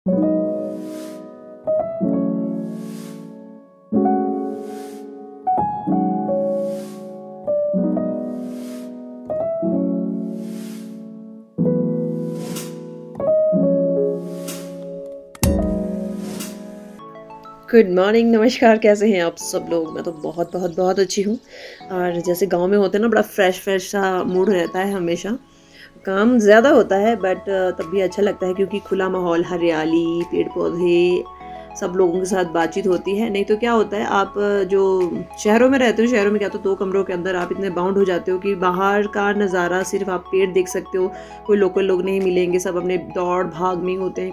Good morning, नमस्कार। कैसे हैं आप सब लोग? मैं तो बहुत बहुत बहुत अच्छी हूँ। और जैसे गांव में होते हैं ना, बड़ा फ्रेश सा मूड रहता है हमेशा। काम ज़्यादा होता है बट तब भी अच्छा लगता है, क्योंकि खुला माहौल, हरियाली, पेड़ पौधे, सब लोगों के साथ बातचीत होती है। नहीं तो क्या होता है, आप जो शहरों में रहते हो, शहरों में क्या तो 2 कमरों के अंदर आप इतने बाउंड हो जाते हो कि बाहर का नज़ारा सिर्फ आप पेड़ देख सकते हो। कोई लोकल लोग नहीं मिलेंगे, सब अपने दौड़ भाग में होते हैं।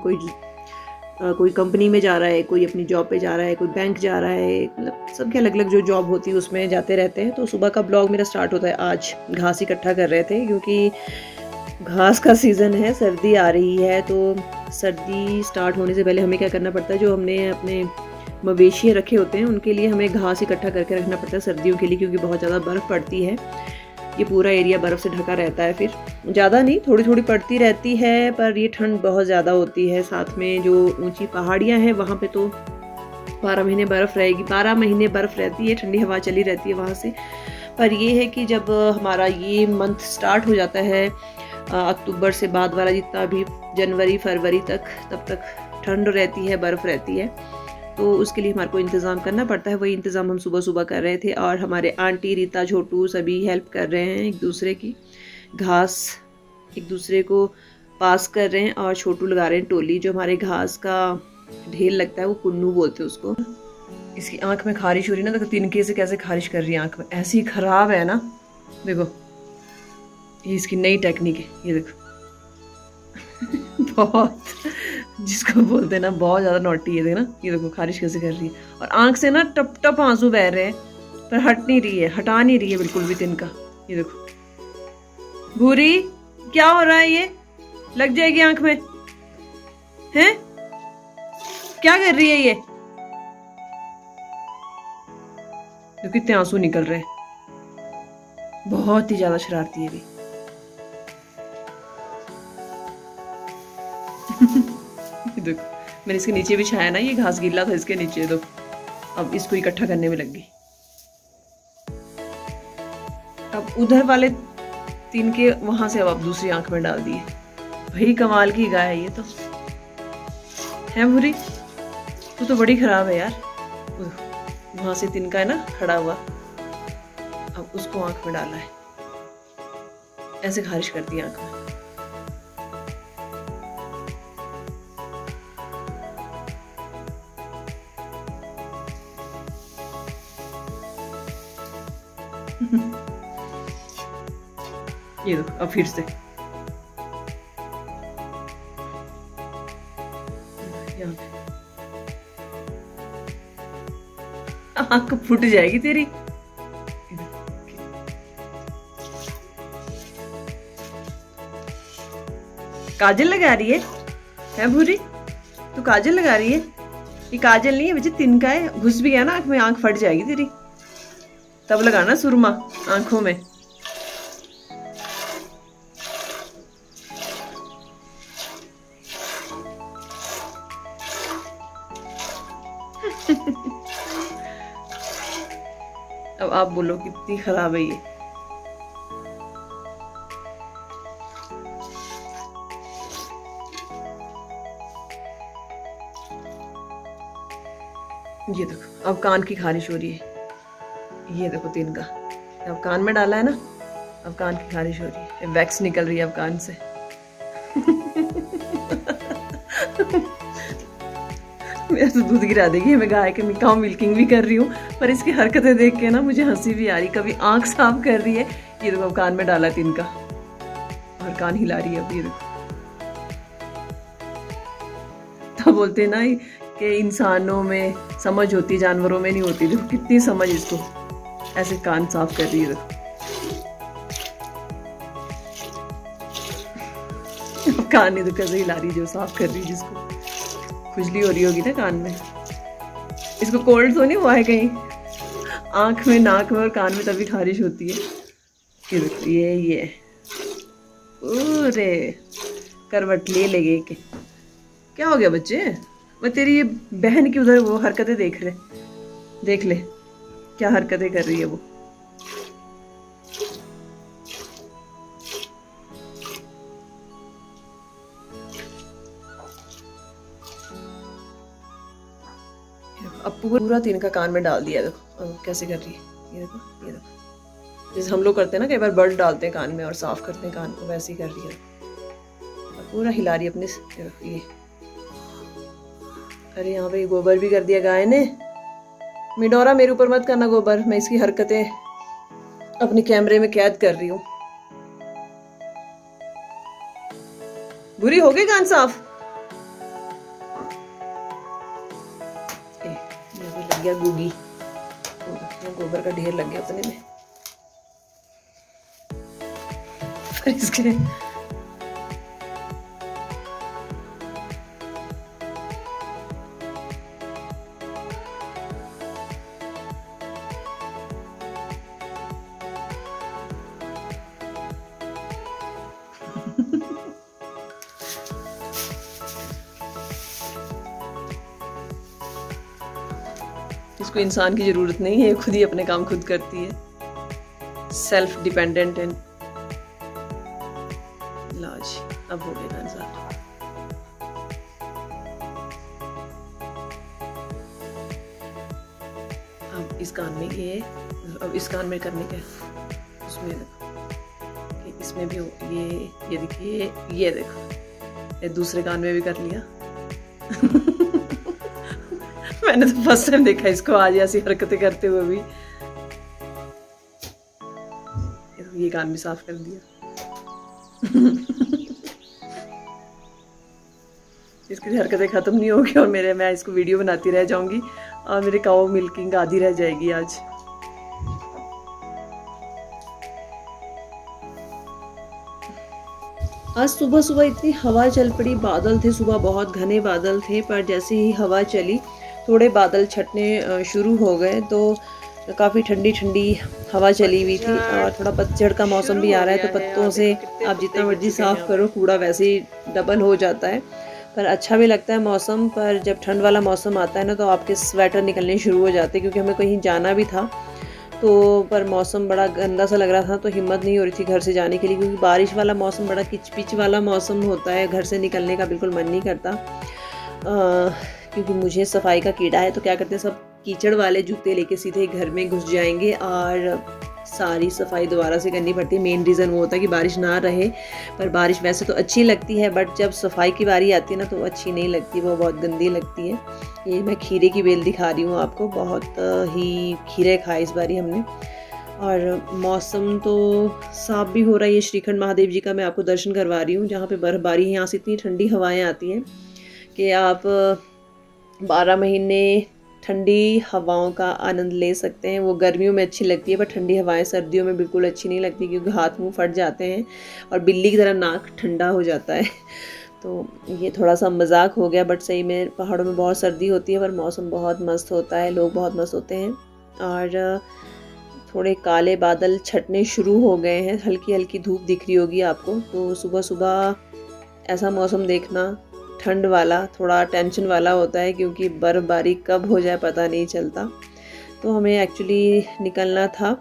कोई कंपनी में जा रहा है, कोई अपनी जॉब पे जा रहा है, कोई बैंक जा रहा है, मतलब सबके अलग अलग जो जॉब होती है उसमें जाते रहते हैं। तो सुबह का ब्लॉग मेरा स्टार्ट होता है। आज घास इकट्ठा कर रहे थे, क्योंकि घास का सीज़न है, सर्दी आ रही है। तो सर्दी स्टार्ट होने से पहले हमें क्या करना पड़ता है, जो हमने अपने मवेशी रखे होते हैं उनके लिए हमें घास इकट्ठा करके रखना पड़ता है सर्दियों के लिए, क्योंकि बहुत ज़्यादा बर्फ़ पड़ती है। ये पूरा एरिया बर्फ़ से ढका रहता है। फिर ज़्यादा नहीं, थोड़ी थोड़ी पड़ती रहती है, पर ये ठंड बहुत ज़्यादा होती है। साथ में जो ऊंची पहाड़ियाँ हैं वहाँ पे तो 12 महीने बर्फ़ रहेगी, 12 महीने बर्फ़ रहती है, ठंडी हवा चली रहती है वहाँ से। पर ये है कि जब हमारा ये मंथ स्टार्ट हो जाता है, अक्टूबर से बाद वाला जितना भी जनवरी फरवरी तक, तब तक ठंड रहती है, बर्फ़ रहती है। तो उसके लिए हमारे को इंतज़ाम करना पड़ता है। वही इंतज़ाम हम सुबह सुबह कर रहे थे, और हमारे आंटी, रीता, छोटू सभी हेल्प कर रहे हैं एक दूसरे की। घास एक दूसरे को पास कर रहे हैं, और छोटू लगा रहे हैं टोली। जो हमारे घास का ढेर लगता है वो पुन्नू बोलते हैं उसको। इसकी आंख में खारिश हो रही है ना, तो तिनके से कैसे खारिश कर रही है आंख में, ऐसी खराब है ना। देखो, ये इसकी नई टेक्निक है, ये देखो। बहुत, जिसको बोलते हैं ना बहुत ज़्यादा नॉटी है। देखना, ये देखो खारिश कैसे कर रही है, और आंख से ना टप टप आंसू बह रहे हैं, पर हटा नहीं रही है बिल्कुल भी तिनका। ये देखो भूरी, क्या हो रहा है? ये लग जाएगी आंख में, हैं? क्या कर रही है ये? देखो कितने आंसू निकल रहे हैं, बहुत ही ज्यादा शरारती है भी। देखो, मैंने इसके नीचे भी छाया ना, ये घास गीला था इसके नीचे। तो अब इसको इकट्ठा करने में लग गई। अब उधर वाले तिनके वहां से अब आप दूसरी आंख में डाल दिए। भाई कमाल की गाय है ये तो, है भूरी? तू तो बड़ी खराब है यार। वहां से तिनका है ना खड़ा हुआ, अब उसको आंख में डाला है, ऐसे खारिश करती है आंख में। ये दो, अब फिर से आंख फूट जाएगी तेरी। काजल लगा रही है भूरी? तू काजल लगा रही है? ये काजल नहीं है बच्चे, तिनका है। घुस भी गया ना आंख में, आंख फट जाएगी तेरी। तब लगाना सुरमा आंखों में। अब आप बोलो कितनी खराब है ये। ये देखो, अब कान की खारिश हो रही है। ये देखो तिनका, अब कान में डाला है ना, अब कान की खारिश हो रही है, वैक्स निकल रही है अब कान से। मेरा तो दूध गिरा देगी। मैं गाय के काउ मिल्किंग भी कर रही हूँ, पर इसकी हरकतें देख के ना मुझे हंसी भी आ रही। कभी आंख साफ कर रही है, ये देखो कान में डाला तिनका, और कान हिला रही है अब। ये देखो, तो बोलते हैं ना कि इंसानों में समझ होती है, जानवरों में नहीं होती। देखो कितनी समझ इसको, ऐसे कान साफ कर रही है। देखो कान नहीं तो कैसे हिला रही है, जो साफ कर रही है, जिसको खुजली हो रही होगी ना कान में। इसको कोल्ड तो नहीं हुआ है कहीं? आंख में, नाक में और कान में तभी खारिश होती है। ये पूरे करवट ले लेगे के क्या हो गया बच्चे? मैं तेरी ये बहन की उधर वो हरकतें देख ले क्या हरकतें कर रही है वो। अब पूरा तीन का कान में डाल दिया, देखो कैसे कर रही है। ये देखो जैसे हम लोग करते हैं ना, कई बार बर्ड डालते हैं कान में और साफ करते हैं कान को, वैसे ही कर रही है। पूरा हिला रही है अपने ये। अरे यहाँ पे गोबर भी कर दिया गाय ने। मिडोरा मेरे ऊपर मत करना गोबर, मैं इसकी हरकतें अपने कैमरे में कैद कर रही हूँ। बुरी हो गई कान साफ। लग गया गुगी, गोबर का ढेर लग गया अपने में। इसके इसको इंसान की जरूरत नहीं है, खुद ही अपने काम खुद करती है, सेल्फ डिपेंडेंट है। लाज अब हो गया इंसान। अब इस कान में ये, अब इस कान में करने का उसमें देखो, इसमें भी ये देखिए, ये देखो, ये दूसरे कान में भी कर लिया। मैंने तो फर्स्ट टाइम देखा इसको आज ऐसी हरकतें करते हुए भी। ये कान भी साफ कर दिया। इसकी हरकतें खत्म नहीं होगी और मैं इसको वीडियो बनाती रह जाऊंगी और मेरी काऊ मिल्किंग आधी रह जाएगी आज। आज सुबह सुबह इतनी हवा चल पड़ी, बादल थे, सुबह बहुत घने बादल थे, पर जैसे ही हवा चली थोड़े बादल छटने शुरू हो गए तो काफ़ी ठंडी ठंडी हवा चली हुई थी और थोड़ा पतझड़ का मौसम भी आ रहा है। तो पत्तों से आप जितना मर्जी साफ़ करो कूड़ा वैसे ही डबल हो जाता है, पर अच्छा भी लगता है मौसम। पर जब ठंड वाला मौसम आता है ना तो आपके स्वेटर निकलने शुरू हो जाते हैं, क्योंकि हमें कहीं जाना भी था तो पर मौसम बड़ा गंदा सा लग रहा था, तो हिम्मत नहीं हो रही थी घर से जाने के लिए, क्योंकि बारिश वाला मौसम बड़ा किचपिच वाला मौसम होता है, घर से निकलने का बिल्कुल मन नहीं करता। क्योंकि मुझे सफाई का कीड़ा है, तो क्या करते हैं सब कीचड़ वाले जूते लेके सीधे घर में घुस जाएंगे और सारी सफाई दोबारा से करनी पड़ती है। मेन रीज़न वो होता है कि बारिश ना रहे, पर बारिश वैसे तो अच्छी लगती है, बट जब सफाई की बारी आती है ना तो अच्छी नहीं लगती, वो बहुत गंदी लगती है। ये मैं खीरे की बेल दिखा रही हूँ आपको, बहुत ही खीरे खाए इस बारी हमने। और मौसम तो साफ भी हो रहा है। ये श्रीखंड महादेव जी का मैं आपको दर्शन करवा रही हूँ, जहाँ पे बर्फबारी है। यहाँ से इतनी ठंडी हवाएं आती हैं कि आप 12 महीने ठंडी हवाओं का आनंद ले सकते हैं। वो गर्मियों में अच्छी लगती है, पर ठंडी हवाएं सर्दियों में बिल्कुल अच्छी नहीं लगती, क्योंकि हाथ मुंह फट जाते हैं और बिल्ली की तरह नाक ठंडा हो जाता है। तो ये थोड़ा सा मजाक हो गया, बट सही में पहाड़ों में बहुत सर्दी होती है, पर मौसम बहुत मस्त होता है, लोग बहुत मस्त होते हैं। और थोड़े काले बादल छटने शुरू हो गए हैं, हल्की हल्की धूप दिख रही होगी आपको। तो सुबह सुबह ऐसा मौसम देखना ठंड वाला थोड़ा टेंशन वाला होता है, क्योंकि बर्फ़बारी कब हो जाए पता नहीं चलता। तो हमें एक्चुअली निकलना था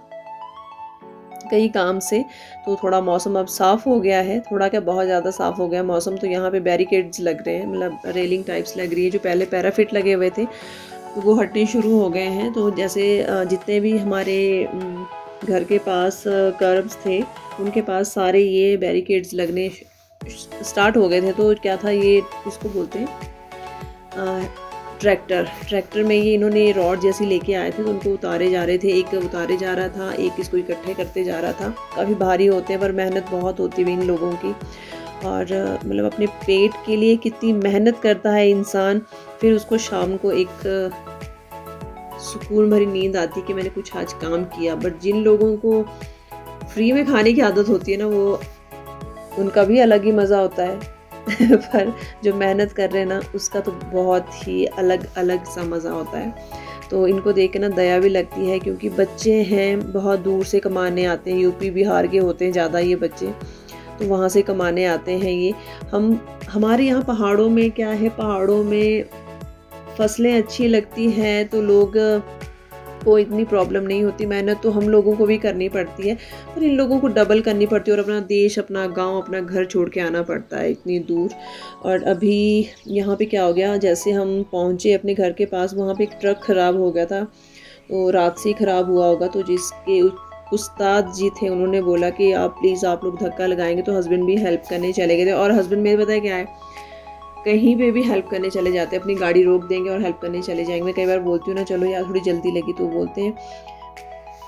कई काम से, तो थोड़ा मौसम अब साफ़ हो गया है, थोड़ा क्या बहुत ज़्यादा साफ़ हो गया मौसम। तो यहाँ पे बैरिकेड्स लग रहे हैं, मतलब रेलिंग टाइप्स लग रही है। जो पहले पैराफिट लगे हुए थे तो वो हटने शुरू हो गए हैं। तो जैसे जितने भी हमारे घर के पास कर्ब्स थे उनके पास सारे ये बैरिकेड्स लगने स्टार्ट हो गए थे। तो क्या था ये, इसको बोलते हैं ट्रैक्टर में ये इन्होंने रॉड जैसी लेके आए थे, तो उनको उतारे जा रहे थे। एक उतारे जा रहा था, एक इसको इकट्ठे करते जा रहा था। काफ़ी भारी होते हैं, पर मेहनत बहुत होती है इन लोगों की। और मतलब अपने पेट के लिए कितनी मेहनत करता है इंसान, फिर उसको शाम को एक सुकून भरी नींद आती है कि मैंने कुछ आज काम किया। बट जिन लोगों को फ्री में खाने की आदत होती है ना, वो उनका भी अलग ही मज़ा होता है। पर जो मेहनत कर रहे हैं ना, उसका तो बहुत ही अलग अलग सा मज़ा होता है। तो इनको देख के ना दया भी लगती है, क्योंकि बच्चे हैं बहुत दूर से कमाने आते हैं, यूपी बिहार के होते हैं ज़्यादा ये बच्चे। तो वहाँ से कमाने आते हैं ये। हमारे यहाँ पहाड़ों में क्या है, पहाड़ों में फसलें अच्छी लगती हैं तो लोग को इतनी प्रॉब्लम नहीं होती। मेहनत तो हम लोगों को भी करनी पड़ती है, पर इन लोगों को डबल करनी पड़ती है और अपना देश, अपना गांव, अपना घर छोड़ के आना पड़ता है इतनी दूर। और अभी यहाँ पे क्या हो गया, जैसे हम पहुँचे अपने घर के पास, वहाँ पे एक ट्रक ख़राब हो गया था, तो रात से ही ख़राब हुआ होगा। तो जिसके उस्ताद जी थे उन्होंने बोला कि आप प्लीज़ आप लोग धक्का लगाएंगे, तो हस्बैंड भी हेल्प करने चले गए थे। और हस्बैंड मेरे पता है क्या है, कहीं पे भी हेल्प करने चले जाते हैं, अपनी गाड़ी रोक देंगे और हेल्प करने चले जाएंगे। मैं कई बार बोलती हूँ ना चलो यार थोड़ी जल्दी लगी, तो बोलते हैं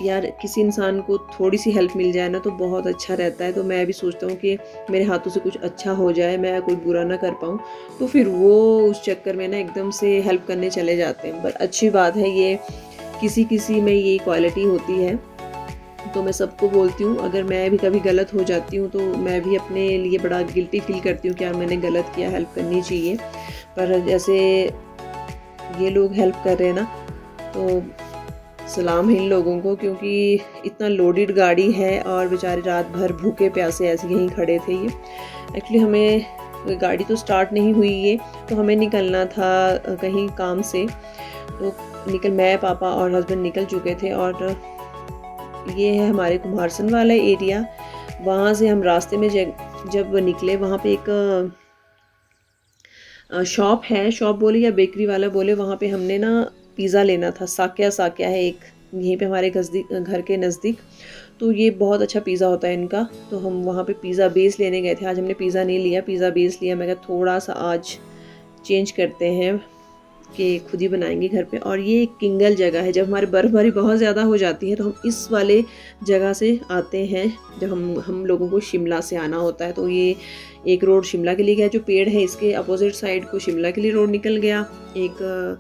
यार किसी इंसान को थोड़ी सी हेल्प मिल जाए ना तो बहुत अच्छा रहता है। तो मैं भी सोचता हूँ कि मेरे हाथों से कुछ अच्छा हो जाए, मैं कोई बुरा ना कर पाऊँ, तो फिर वो उस चक्कर में ना एकदम से हेल्प करने चले जाते हैं। बट अच्छी बात है, ये किसी किसी में ये क्वालिटी होती है। तो मैं सबको बोलती हूँ, अगर मैं भी कभी गलत हो जाती हूँ तो मैं भी अपने लिए बड़ा गिल्टी फील करती हूँ कि यार मैंने गलत किया, हेल्प करनी चाहिए। पर जैसे ये लोग हेल्प कर रहे हैं ना, तो सलाम है इन लोगों को, क्योंकि इतना लोडेड गाड़ी है और बेचारे रात भर भूखे प्यासे ऐसे यहीं खड़े थे। ये एक्चुअली हमें गाड़ी तो स्टार्ट नहीं हुई ये, तो हमें निकलना था कहीं काम से, तो मैं, पापा और हस्बैंड निकल चुके थे। और ये है हमारे कुम्हारसन वाला एरिया। वहाँ से हम रास्ते में जब निकले, वहाँ पे एक शॉप है, शॉप बोले या बेकरी वाला बोले, वहाँ पे हमने ना पिज़्ज़ा लेना था। साक्या है एक, यहीं पे हमारे घर के नज़दीक। तो ये बहुत अच्छा पिज़्ज़ा होता है इनका, तो हम वहाँ पे पिज़्ज़ा बेस लेने गए थे। आज हमने पिज़्ज़ा नहीं लिया, पिज़्ज़ा बेस लिया। मैं कहा थोड़ा सा आज चेंज करते हैं कि खुद ही बनाएंगे घर पे। और ये किंगल जगह है, जब हमारे बर्फ़बारी बहुत ज़्यादा हो जाती है तो हम इस वाले जगह से आते हैं, जब हम लोगों को शिमला से आना होता है। तो ये एक रोड शिमला के लिए गया, जो पेड़ है इसके अपोजिट साइड को शिमला के लिए रोड निकल गया। एक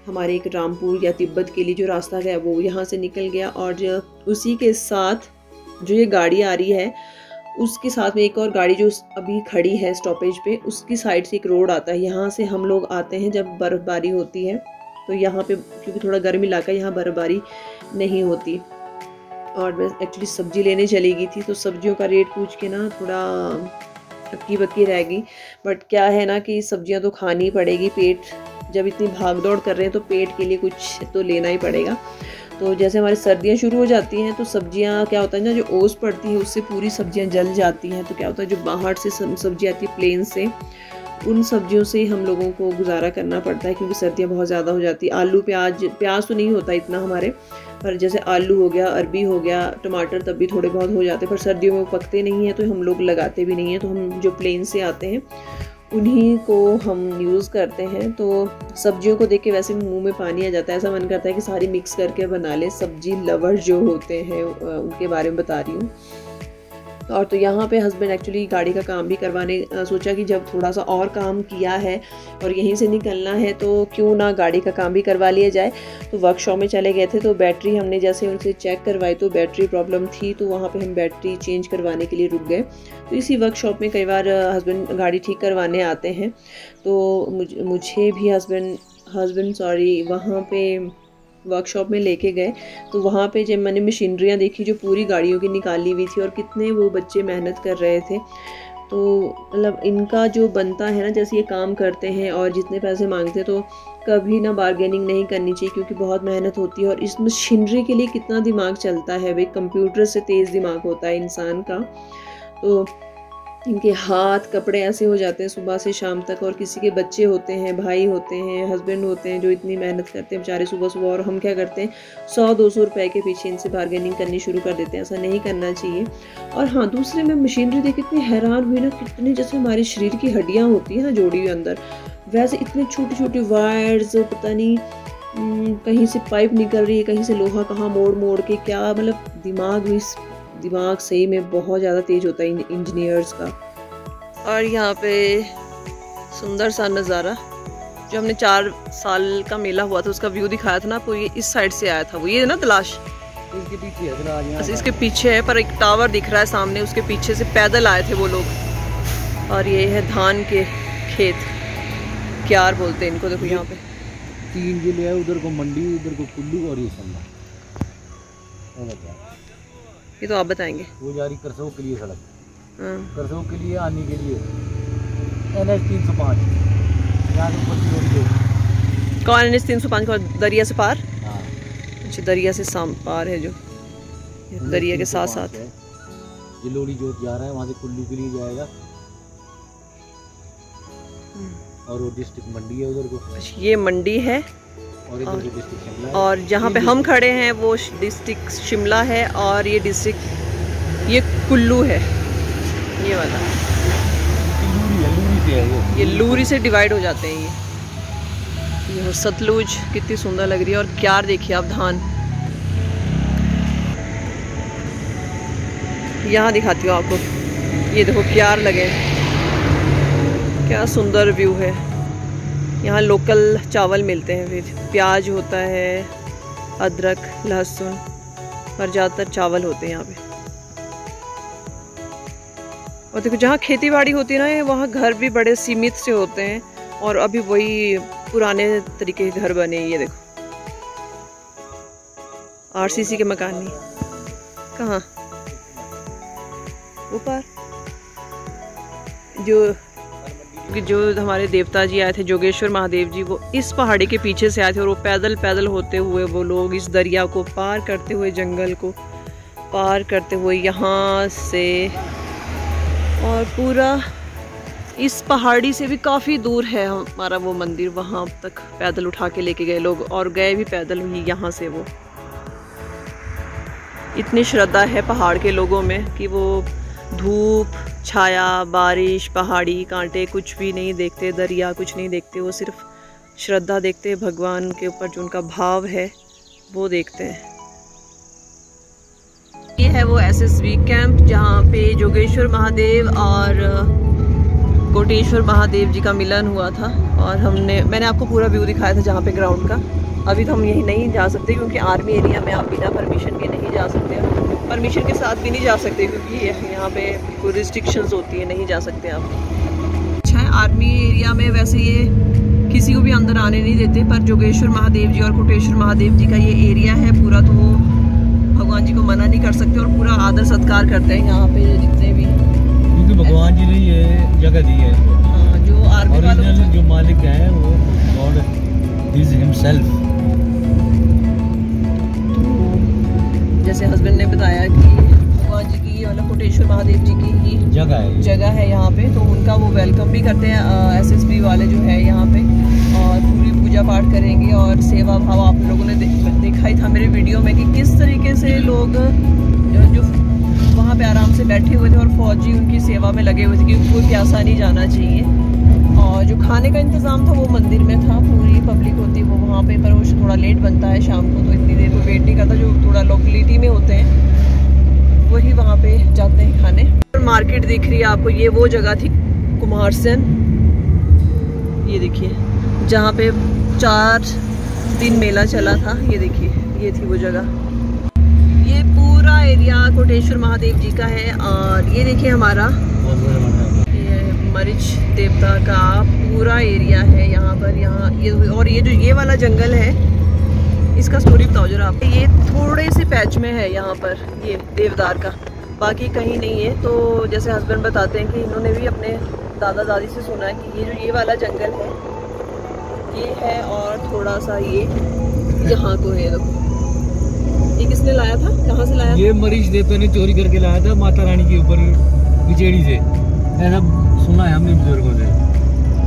हमारे एक रामपुर या तिब्बत के लिए जो रास्ता गया वो यहाँ से निकल गया। और उसी के साथ जो ये गाड़ी आ रही है, उसके साथ में एक और गाड़ी जो अभी खड़ी है स्टॉपेज पे, उसकी साइड से एक रोड आता है। यहाँ से हम लोग आते हैं जब बर्फ़बारी होती है, तो यहाँ पे क्योंकि थोड़ा गर्म इलाका है, यहाँ बर्फ़बारी नहीं होती। और मैं एक्चुअली सब्ज़ी लेने चली गई थी, तो सब्जियों का रेट पूछ के ना थोड़ा अक्की बक्की रह गई। बट क्या है ना कि सब्जियाँ तो खानी पड़ेगी, पेट जब इतनी भाग दौड़ कर रहे हैं तो पेट के लिए कुछ तो लेना ही पड़ेगा। तो जैसे हमारी सर्दियाँ शुरू हो जाती हैं तो सब्जियाँ क्या होता है ना, जो ओस पड़ती है उससे पूरी सब्जियाँ जल जाती हैं। तो क्या होता है, जो बाहर से सब्जी आती है प्लेन से, उन सब्जियों से ही हम लोगों को गुजारा करना पड़ता है, क्योंकि सर्दियाँ बहुत ज़्यादा हो जाती है। आलू प्याज तो नहीं होता इतना हमारे, पर जैसे आलू हो गया, अरबी हो गया, टमाटर तब भी थोड़े बहुत हो जाते हैं, पर सर्दियों में वो पकते नहीं हैं तो हम लोग लगाते भी नहीं हैं। तो हम जो प्लेन से आते हैं उन्हीं को हम यूज़ करते हैं। तो सब्जियों को देख के वैसे मुंह में पानी आ जाता है, ऐसा मन करता है कि सारी मिक्स करके बना ले। सब्जी लवर्स जो होते हैं उनके बारे में बता रही हूँ। और तो यहाँ पे हस्बैंड एक्चुअली गाड़ी का काम भी करवाने सोचा कि जब थोड़ा सा और काम किया है और यहीं से निकलना है तो क्यों ना गाड़ी का काम भी करवा लिया जाए। तो वर्कशॉप में चले गए थे, तो बैटरी हमने जैसे उनसे चेक करवाई तो बैटरी प्रॉब्लम थी, तो वहाँ पे हम बैटरी चेंज करवाने के लिए रुक गए। तो इसी वर्कशॉप में कई बार हस्बैंड गाड़ी ठीक करवाने आते हैं, तो मुझे भी हस्बैंड वहाँ पे वर्कशॉप में लेके गए। तो वहाँ पे जब मैंने मशीनरियाँ देखी जो पूरी गाड़ियों की निकाली हुई थी, और कितने वो बच्चे मेहनत कर रहे थे। तो मतलब इनका जो बनता है ना, जैसे ये काम करते हैं और जितने पैसे मांगते हैं, तो कभी ना बार्गेनिंग नहीं करनी चाहिए, क्योंकि बहुत मेहनत होती है। और इस मशीनरी के लिए कितना दिमाग चलता है भाई, कंप्यूटर से तेज़ दिमाग होता है इंसान का। तो इनके हाथ कपड़े ऐसे हो जाते हैं सुबह से शाम तक। और किसी के बच्चे होते हैं, भाई होते हैं, हस्बैंड होते हैं जो इतनी मेहनत करते हैं बेचारे सुबह सुबह, और हम क्या करते हैं 100-200 रुपए के पीछे इनसे बार्गेनिंग करनी शुरू कर देते हैं। ऐसा नहीं करना चाहिए। और हाँ, दूसरे में मशीनरी देख इतनी हैरान हुई ना, कितनी जैसे हमारे शरीर की हड्डियाँ होती हैं ना जोड़ी हुई अंदर, वैसे इतनी छोटी छोटी वायर्स, पता नहीं कहीं से पाइप निकल रही है, कहीं से लोहा कहाँ मोड़ मोड़ के, क्या मतलब दिमाग सही में बहुत ज़्यादा तेज होता है इंजीनियर्स का। और यहाँ पे सुंदर सा नज़ारा, जो हमने 4 साल का मेला हुआ था उसका व्यू दिखाया था ना आपको, ये इस साइड से आया था। वो ये ना तलाश इसके पीछे है, तलाश इसके पीछे है, पर एक टावर दिख रहा है सामने, उसके पीछे से पैदल आए थे वो लोग। और ये है धान के खेत, क्यार बोलते हैं इनको। देखो यहाँ पे 3 जिले है, उधर को मंडी, उधर को कुल्लू और ये शिमला। ये तो आप बताएंगे। वो जारी कर सको के लिए सड़क करसोग के लिए आने के लिए NH 305 यहाँ से ऊपर की रोड जो कौन NH 305 का दरिया से पार? हाँ अच्छा, दरिया से साम पार है जो दरिया के साथ साथ। ये लोड़ी जोत जा रहा है, वहाँ से कुल्लू के लिए जाएगा और वो डिस्ट्रिक्ट मंडी है उधर को। अच्छा, ये मंडी है और इधर को डिस्ट्रिक्ट शिमला है। और जहाँ पे हम खड़े हैं वो डिस्ट्रिक्ट शिमला है और ये डिस्ट्रिक्ट ये कुल्लू है, ये वाला लूरी से है ये लूरी से डिवाइड हो जाते हैं ये और सतलुज कितनी सुंदर लग रही है। और क्यार देखिए आप, धान। यहाँ दिखाती हूँ आपको, ये देखो क्यार लगे, क्या सुंदर व्यू है। यहाँ लोकल चावल मिलते हैं, फिर प्याज होता है, अदरक, लहसुन, पर ज़्यादातर चावल होते हैं यहाँ पे। और देखो जहाँ खेती बाड़ी होती है ना, वहाँ घर भी बड़े सीमित से होते हैं और अभी वही पुराने तरीके के घर बने। ये देखो RCC के मकान नहीं, कहाँ ऊपर जो हमारे देवता जी आए थे, जोगेश्वर महादेव जी, वो इस पहाड़ी के पीछे से आए थे और वो पैदल पैदल होते हुए वो लोग इस दरिया को पार करते हुए, जंगल को पार करते हुए यहाँ से, और पूरा इस पहाड़ी से भी काफ़ी दूर है हमारा वो मंदिर, वहाँ तक पैदल उठा के लेके गए लोग और गए भी पैदल ही यहाँ से। वो इतनी श्रद्धा है पहाड़ के लोगों में कि वो धूप, छाया, बारिश, पहाड़ी, कांटे कुछ भी नहीं देखते, दरिया कुछ नहीं देखते, वो सिर्फ श्रद्धा देखते हैं भगवान के ऊपर, जो उनका भाव है वो देखते हैं। ये है वो SSV कैंप जहाँ पे जोगेश्वर महादेव और कोटेश्वर महादेव जी का मिलन हुआ था। और मैंने आपको पूरा व्यू दिखाया था जहाँ पे ग्राउंड का। अभी तो हम यहीं नहीं जा सकते क्योंकि आर्मी एरिया में आप बिना परमिशन के नहीं जा सकते, परमिशन के साथ भी नहीं जा सकते क्योंकि यहाँ पे कोई रिस्ट्रिक्शंस होती है, नहीं जा सकते आप। अच्छा है, आर्मी एरिया में वैसे ये किसी को भी अंदर आने नहीं देते, पर जोगेश्वर महादेव जी और कोटेश्वर महादेव जी का ये एरिया है पूरा, तो वो भगवान जी को मना नहीं कर सकते और पूरा आदर सत्कार करते हैं यहाँ पे जितने भी, क्योंकि भगवान जी ने ये जगह दी है। हाँ, जो आर्मी वालों जो मालिक है वो गॉड इज हिमसेल्फ। जैसे हस्बैंड ने बताया कि भगवान जी की मतलब कोटेश्वर महादेव जी की ही जगह है यहाँ पे, तो उनका वो वेलकम भी करते हैं SSB वाले जो है यहाँ पे, और पूरी पूजा पाठ करेंगे और सेवा भाव। आप लोगों ने देखा ही था मेरे वीडियो में कि किस तरीके से लोग जो वहाँ पे आराम से बैठे हुए थे और फौजी उनकी सेवा में लगे हुए थे क्योंकि कोई प्यासा नहीं जाना चाहिए। और जो खाने का इंतज़ाम था वो मंदिर में था, पूरी पब्लिक होती है वो वहाँ पे, पर वो थोड़ा लेट बनता है शाम को, तो इतनी देर को वेट नहीं करता। जो थोड़ा लोकेलिटी में होते हैं वही वहाँ पे जाते हैं खाने। मार्केट दिख रही है आपको, ये वो जगह थी कुमारसेन, ये देखिए जहाँ पे 4 दिन मेला चला था, ये देखिए ये थी वो जगह। ये पूरा एरिया कोटेश्वर महादेव जी का है। और ये देखिए हमारा मरीच देवता का पूरा एरिया है यहाँ पर। यहाँ ये और ये जो ये वाला जंगल है, इसका स्टोरी बताओ जरा आप। ये थोड़े से पैच में है यहाँ पर ये देवदार का, बाकी कहीं नहीं है। तो जैसे हस्बैंड बताते हैं कि इन्होंने भी अपने दादा दादी से सुना है कि ये जो ये वाला जंगल है ये है, और थोड़ा सा ये यहाँ को है। देखो ये किसने लाया था, कहाँ से लाया? ये मरीच देवता ने चोरी करके लाया था माता रानी के ऊपर बिचेड़ी से, ऐसा सुना है हमने बुजुर्गों से,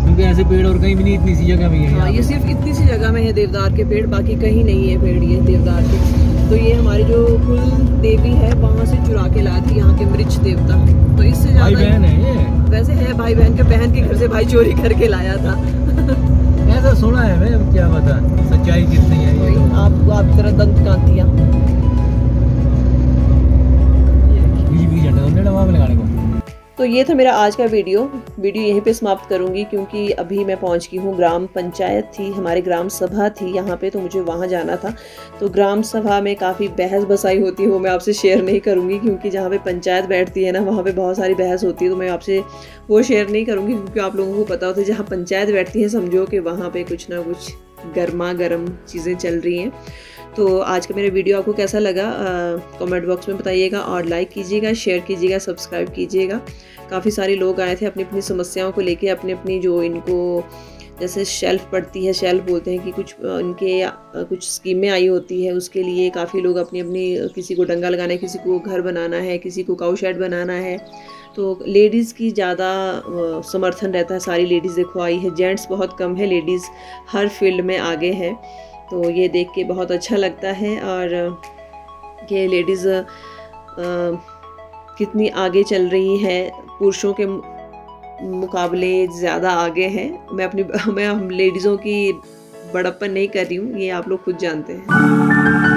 क्योंकि ऐसे पेड़ और कहीं भी नहीं, इतनी सी जगह में है। हाँ, ये सिर्फ इतनी सी जगह में है देवदार के पेड़, बाकी कहीं नहीं है पेड़ ये देवदार के। तो ये हमारी जो कुल देवी है वहाँ से चुरा के लाया थी, यहाँ के मृच देवता। तो इससे भाई बहन है ये, वैसे है भाई बहन के, बहन के घर से भाई चोरी करके लाया था। ऐसा सुना है, मैं क्या बता सच्चाई कितनी है। आप तरह दंत कांतियाँ तो ये था मेरा आज का वीडियो यहीं पे समाप्त करूंगी क्योंकि अभी मैं पहुंच गई हूँ। ग्राम पंचायत थी, हमारी ग्राम सभा थी यहाँ पे, तो मुझे वहाँ जाना था। तो ग्राम सभा में काफ़ी बहस बसाई होती है, वो मैं आपसे शेयर नहीं करूँगी क्योंकि जहाँ पे पंचायत बैठती है ना वहाँ पे बहुत सारी बहस होती है, तो मैं आपसे वो शेयर नहीं करूँगी क्योंकि आप लोगों को पता होता है जहाँ पंचायत बैठती है समझो कि वहाँ पर कुछ ना कुछ गर्मा गर्म चीज़ें चल रही हैं। तो आज का मेरा वीडियो आपको कैसा लगा कमेंट बॉक्स में बताइएगा, और लाइक कीजिएगा, शेयर कीजिएगा, सब्सक्राइब कीजिएगा। काफ़ी सारे लोग आए थे अपनी अपनी समस्याओं को लेके, अपनी अपनी जो इनको जैसे शेल्फ पड़ती है, शेल्फ बोलते हैं कि कुछ इनके कुछ स्कीमें आई होती है, उसके लिए काफ़ी लोग अपनी अपनी, किसी को डंगा लगाना है, किसी को घर बनाना है, किसी को काऊ शेड बनाना है। तो लेडीज़ की ज़्यादा समर्थन रहता है, सारी लेडीज़ देखो आई है, जेंट्स बहुत कम है, लेडीज़ हर फील्ड में आगे है। तो ये देख के बहुत अच्छा लगता है, और ये लेडीज़ कितनी आगे चल रही है, पुरुषों के मुकाबले ज़्यादा आगे है। मैं हम लेडीज़ों की बड़प्पन नहीं कर रही हूँ, ये आप लोग खुद जानते हैं।